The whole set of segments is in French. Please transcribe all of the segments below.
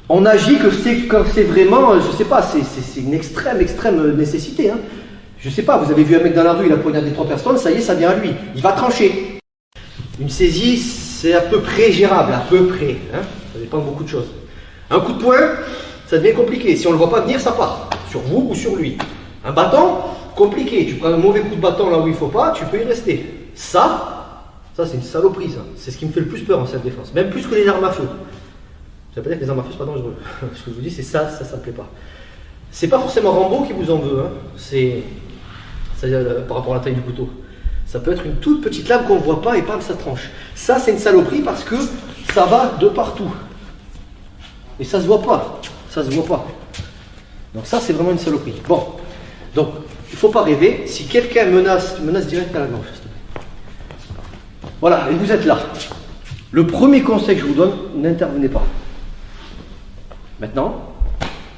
On agit quand c'est vraiment, je sais pas, c'est une extrême nécessité. Hein. Je sais pas, vous avez vu un mec dans la rue, il a poignardé 3 personnes, ça y est, ça vient à lui. Il va trancher. Une saisie, c'est à peu près gérable, à peu près. Hein. Ça dépend de beaucoup de choses. Un coup de poing, ça devient compliqué. Si on ne le voit pas venir, ça part. Sur vous ou sur lui. Un bâton, compliqué. Tu prends un mauvais coup de bâton là où il ne faut pas, tu peux y rester. Ça c'est une saloperie, ça. C'est ce qui me fait le plus peur en self-défense. Même plus que les armes à feu. Ça veut pas dire que les armes à feu, c'est pas dangereux. Ce que je vous dis, c'est ça me plaît pas. C'est pas forcément Rambo qui vous en veut. Hein. C'est par rapport à la taille du couteau. Ça peut être une toute petite lame qu'on ne voit pas et bam, ça tranche. Ça, c'est une saloperie parce que ça va de partout. Et ça se voit pas. Ça se voit pas. Donc ça, c'est vraiment une saloperie. Bon. Donc, il ne faut pas rêver. Si quelqu'un menace direct à la gorge. Voilà, et vous êtes là. Le premier conseil que je vous donne, n'intervenez pas. Maintenant,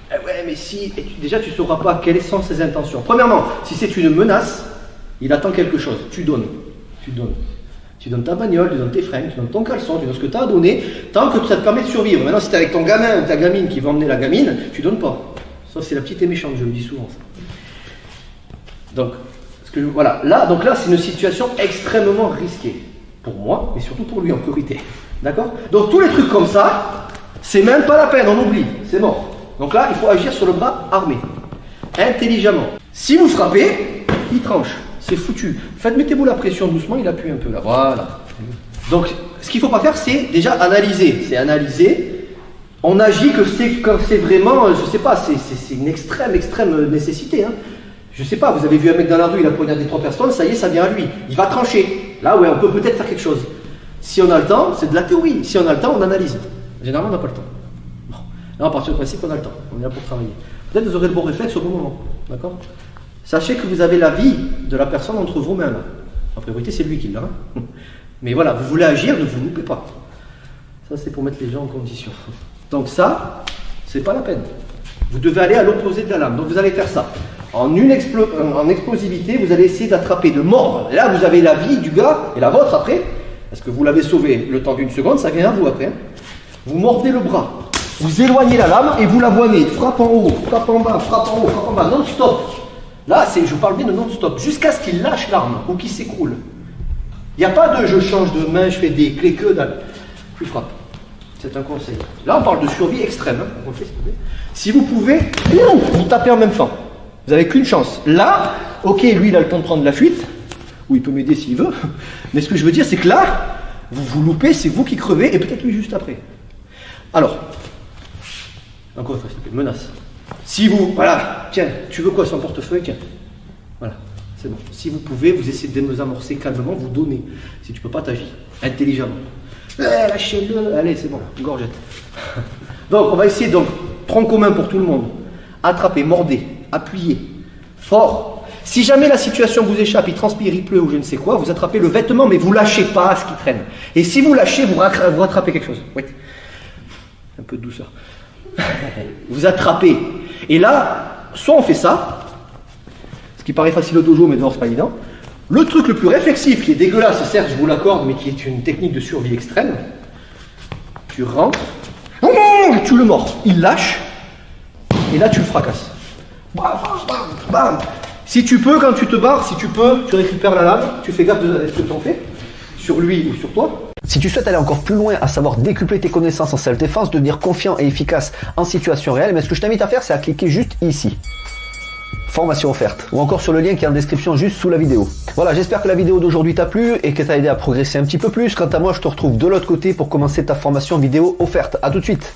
ouais, mais si, déjà tu ne sauras pas quelles sont ses intentions. Premièrement, si c'est une menace, il attend quelque chose. Tu donnes. Tu donnes ta bagnole, tu donnes tes fringues, tu donnes ton caleçon, tu donnes ce que tu as à donner, tant que ça te permet de survivre. Maintenant, si tu es avec ton gamin ou ta gamine qui va emmener la gamine, tu donnes pas. Ça, c'est la petite et méchante, je le dis souvent. Ça. Donc, voilà. Là, c'est une situation extrêmement risquée. Pour moi, mais surtout pour lui en priorité. D'accord? Donc tous les trucs comme ça, c'est même pas la peine, on oublie, c'est mort. Donc là, il faut agir sur le bras armé, intelligemment. Si vous frappez, il tranche, c'est foutu. Mettez-vous la pression doucement, il appuie un peu là, voilà. Donc, ce qu'il ne faut pas faire, c'est déjà analyser. C'est analyser. On agit quand c'est vraiment, je sais pas, c'est une extrême nécessité. Hein. Je sais pas, vous avez vu un mec dans la rue, il a poignardé 3 personnes, ça y est, ça vient à lui. Il va trancher. Là, ouais, on peut peut-être faire quelque chose. Si on a le temps, c'est de la théorie. Si on a le temps, on analyse. Généralement, on n'a pas le temps. Bon. Là, on part sur le principe qu'on a le temps. On est là pour travailler. Peut-être que vous aurez le bon réflexe au bon moment. D'accord? Sachez que vous avez la vie de la personne entre vos mains. Là. En priorité, c'est lui qui l'a. Hein. Mais voilà, vous voulez agir, ne vous loupez pas. Ça, c'est pour mettre les gens en condition. Donc ça, c'est pas la peine. Vous devez aller à l'opposé de la lame. Donc vous allez faire ça. En explosivité, vous allez essayer d'attraper, de mordre. Et là, vous avez la vie du gars et la vôtre après. Parce que vous l'avez sauvé le temps d'une seconde, ça vient à vous après. Hein. Vous mordez le bras. Vous éloignez la lame et vous la voyez. Frappe en haut, frappe en bas, frappe en haut, frappe en bas. Non-stop. Là, je parle bien de non-stop. Jusqu'à ce qu'il lâche l'arme ou qu'il s'écroule. Il n'y a pas de je change de main, je fais des clés que dalle. Je frappe. C'est un conseil. Là, on parle de survie extrême. Hein. On le fait, si vous pouvez, vous tapez en même temps. Vous n'avez qu'une chance. Là, ok, lui, il a le temps de prendre la fuite. Ou il peut m'aider s'il veut. Mais ce que je veux dire, c'est que là, vous vous loupez, c'est vous qui crevez, et peut-être lui juste après. Alors, encore une fois, s'il te plaît, menace. Si vous, voilà, tiens, tu veux quoi, son portefeuille, tiens. Voilà, c'est bon. Si vous pouvez, vous essayez de désamorcer calmement, vous donnez. Si tu ne peux pas, t'agis intelligemment. Lâchez-le, allez, c'est bon, une gorgette. Donc, on va essayer, donc, tronc commun pour tout le monde. Attrapez, mordez, appuyez, fort. Si jamais la situation vous échappe, il transpire, il pleut ou je ne sais quoi, vous attrapez le vêtement, mais vous lâchez pas ce qui traîne. Et si vous lâchez, vous rattrapez quelque chose. Oui. Un peu de douceur. Vous attrapez. Et là, soit on fait ça, ce qui paraît facile au dojo, mais dehors c'est pas évident. Le truc le plus réflexif, qui est dégueulasse, certes je vous l'accorde, mais qui est une technique de survie extrême, tu rentres, tu le mords, il lâche, et là tu le fracasses. Bam, bam, bam. Si tu peux, quand tu te barres, si tu peux, tu récupères la lame, tu fais gaffe de ce que tu en fais, sur lui ou sur toi. Si tu souhaites aller encore plus loin, à savoir décupler tes connaissances en self-défense, devenir confiant et efficace en situation réelle, mais ce que je t'invite à faire, c'est à cliquer juste ici. Formation offerte, ou encore sur le lien qui est en description juste sous la vidéo. Voilà, j'espère que la vidéo d'aujourd'hui t'a plu et que t'a aidé à progresser un petit peu plus. Quant à moi, je te retrouve de l'autre côté pour commencer ta formation vidéo offerte. À tout de suite.